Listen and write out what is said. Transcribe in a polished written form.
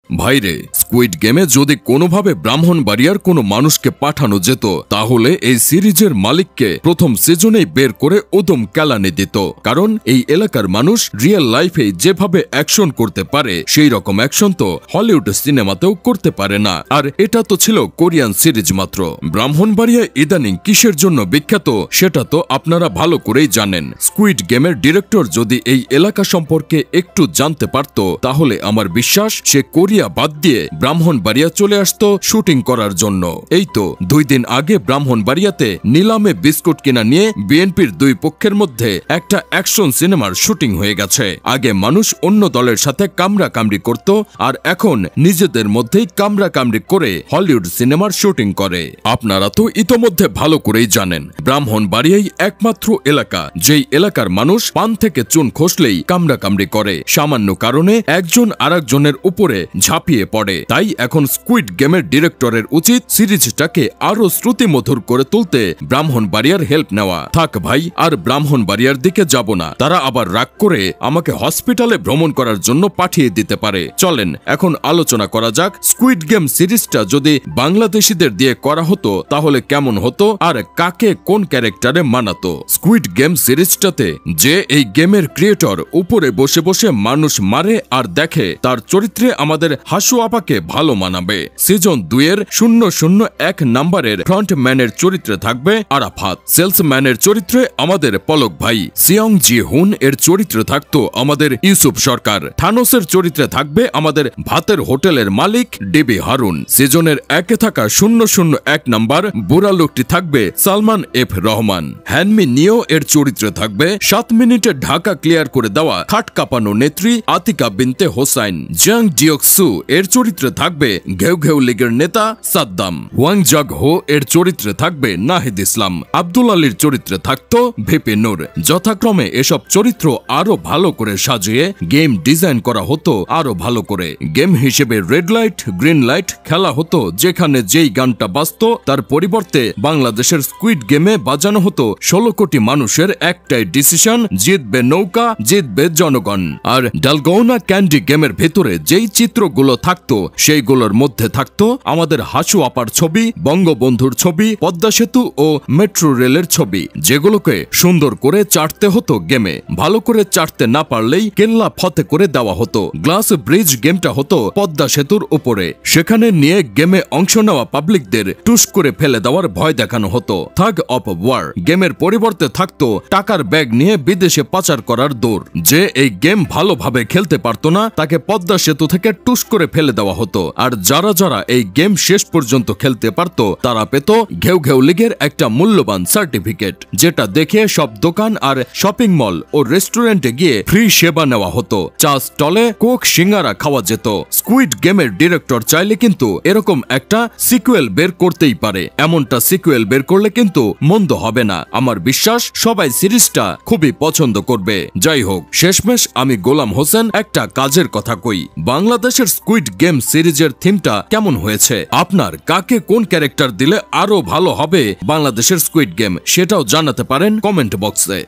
ভাইরে, স্কুইড গেমে যদি কোনোভাবে ব্রাহ্মণবাড়িয়ার কোনো মানুষকে পাঠানো যেত তাহলে এই সিরিজের মালিককে প্রথম সিজনেই বের করে উদম কেলানি দিত। কারণ এই এলাকার মানুষ রিয়েল লাইফে যেভাবে অ্যাকশন করতে পারে সেই রকম অ্যাকশন তো হলিউড সিনেমাতেও করতে পারে না। আর এটা তো ছিল কোরিয়ান সিরিজ মাত্র। ব্রাহ্মণবাড়িয়া ইদানিং কিসের জন্য বিখ্যাত সেটা তো আপনারা ভালো করেই জানেন। স্কুইড গেমের ডিরেক্টর যদি এই এলাকা সম্পর্কে একটু জানতে পারত তাহলে আমার বিশ্বাস সে কোরিয়া বাদ দিয়ে ব্রাহ্মণবাড়িয়া চলে আসতো শুটিং করার জন্য। এই তো 2 দিন আগে ব্রাহ্মণবাড়িয়াতে নিলামে বিস্কুট কিনা নিয়ে বিএনপির 2 পক্ষের মধ্যে একটা অ্যাকশন সিনেমার শুটিং হয়ে গেছে। আগে মানুষ অন্য দলের সাথে কামড়াকামড়ি করত, আর এখন নিজেদের মধ্যেই কামড়াকামড়ি করে হলিউড সিনেমার শুটিং করে। আপনারা তো ইতোমধ্যে ভালো করেই জানেন ব্রাহ্মণবাড়িয়াই একমাত্র এলাকা যেই এলাকার মানুষ পান থেকে চুন খসলেই কামড়াকামড়ি করে, সামান্য কারণে একজন আরেকজনের উপরে ঝাঁপিয়ে পড়ে। তাই এখন স্কুইড গেমের ডিরেক্টরের উচিত সিরিজটাকে আরো শ্রুতিমধুর করে তুলতে ব্রাহ্মণবাড়িয়ার হেল্প নেওয়া। থাক ভাই, আর ব্রাহ্মণবাড়িয়ার দিকে যাব না, তারা আবার রাগ করে আমাকে হসপিটালে ভ্রমণ করার জন্য পাঠিয়ে দিতে পারে। চলেন এখন আলোচনা করা যাক স্কুইড গেম সিরিজটা যদি বাংলাদেশিদের দিয়ে করা হতো তাহলে কেমন হতো আর কাকে কোন ক্যারেক্টারে মানাতো। স্কুইড গেম সিরিজটাতে যে এই গেমের ক্রিয়েটর উপরে বসে বসে মানুষ মারে আর দেখে, তার চরিত্রে আমাদের হাসু আপাকে ভালো মানাবে। সিজন 2 এর 001 নাম্বারের ফ্রন্টম্যানের চরিত্রে থাকবে আরাফাত, সেলসম্যানের চরিত্রে আমাদের পলক ভাই, সিয়ং জি হুন এর চরিত্রে থাকতো আমাদের ইউসুফ সরকার, থানোসের চরিত্রে থাকবে আমাদের ভাতের হোটেলের মালিক ডিবি হারুন। সিজনের 1 থাকা 001 নাম্বার বুড়া লোকটি থাকবে সালমান এফ রহমান, হ্যানমি নিও এর চরিত্রে থাকবে 7 মিনিটে ঢাকা ক্লিয়ার করে দেওয়া খাট কাঁপানো নেত্রী আতিকা বিনতে হোসাইন, জাং ডিওকসু এর চরিত্রে থাকবে ঘেউ ঘেউ লীগের নেতা সাদ্দাম, ওয়াং জাগ হো এর চরিত্রে থাকবে নাহিদ ইসলাম, আব্দুল আলীর চরিত্রে থাকতো ভিপি নূর। যথাক্রমে এসব চরিত্র আরো ভালো করে সাজিয়ে গেম ডিজাইন করা হতো আরো ভালো করে। গেম হিসেবে রেড লাইট গ্রিন লাইট খেলা হতো, যেখানে যেই গানটা বাজতো তার পরিবর্তে বাংলাদেশের স্কুইড গেমে বাজানো হতো 16 কোটি মানুষের একটাই ডিসিশন, জিতবে নৌকা জিতবে জনগণ। আর ডালগৌনা ক্যান্ডি গেমের ভেতরে যেই চিত্রগুলো থাকতো সেইগুলোর মধ্যে থাকতো আমাদের হাসু আপার ছবি, বঙ্গবন্ধুর ছবি, পদ্মা সেতু ও মেট্রো রেলের ছবি, যেগুলোকে সুন্দর করে চাটতে হতো গেমে। ভালো করে চাটতে না পারলেই কেল্লা ফতে করে দেওয়া হতো। গ্লাস ব্রিজ গেমটা হতো পদ্মা সেতুর উপরে, সেখানে নিয়ে গেমে অংশ নেওয়া পাবলিকদের টুস করে ফেলে দেওয়ার ভয় দেখানো হতো। থাগ অফ ওয়ার গেমের পরিবর্তে থাকতো টাকার ব্যাগ নিয়ে বিদেশে পাচার করার দৌড়। যে এই গেম ভালোভাবে খেলতে পারতো না তাকে পদ্মা সেতু থেকে টুস করে ফেলে দেওয়া হতো। আর যারা যারা এই গেম শেষ পর্যন্ত খেলতে পারতো তারা পেত ঘেউ ঘেউ লীগের একটা মূল্যবান সার্টিফিকেট, যেটা দেখে সব দোকান আর শপিং মল ও রেস্টুরেন্টে গিয়ে ফ্রি সেবা নেওয়া হতো। চা স্টলে কোক সিঙ্গারা খাওয়া যেত। স্কুইড গেমের ডিরেক্টর চাইলে কিন্তু এরকম একটা সিকুয়েল বের করতেই পারে। এমনটা সিকুয়েল বের করলে কিন্তু মন্দ হবে না। আমার বিশ্বাস সবাই সিরিজটা খুবই পছন্দ করবে। যাই হোক, শেষমেশ আমি গোলাম হোসেন একটা কাজের কথা কই, বাংলাদেশের স্কুইড গেম সিরিজের থিমটা কেমন হয়েছে? আপনার কাকে কোন ক্যারেক্টার দিলে আরো ভালো হবে বাংলাদেশের স্কুইড গেম সেটাও জানাতে পারেন কমেন্ট বক্সে।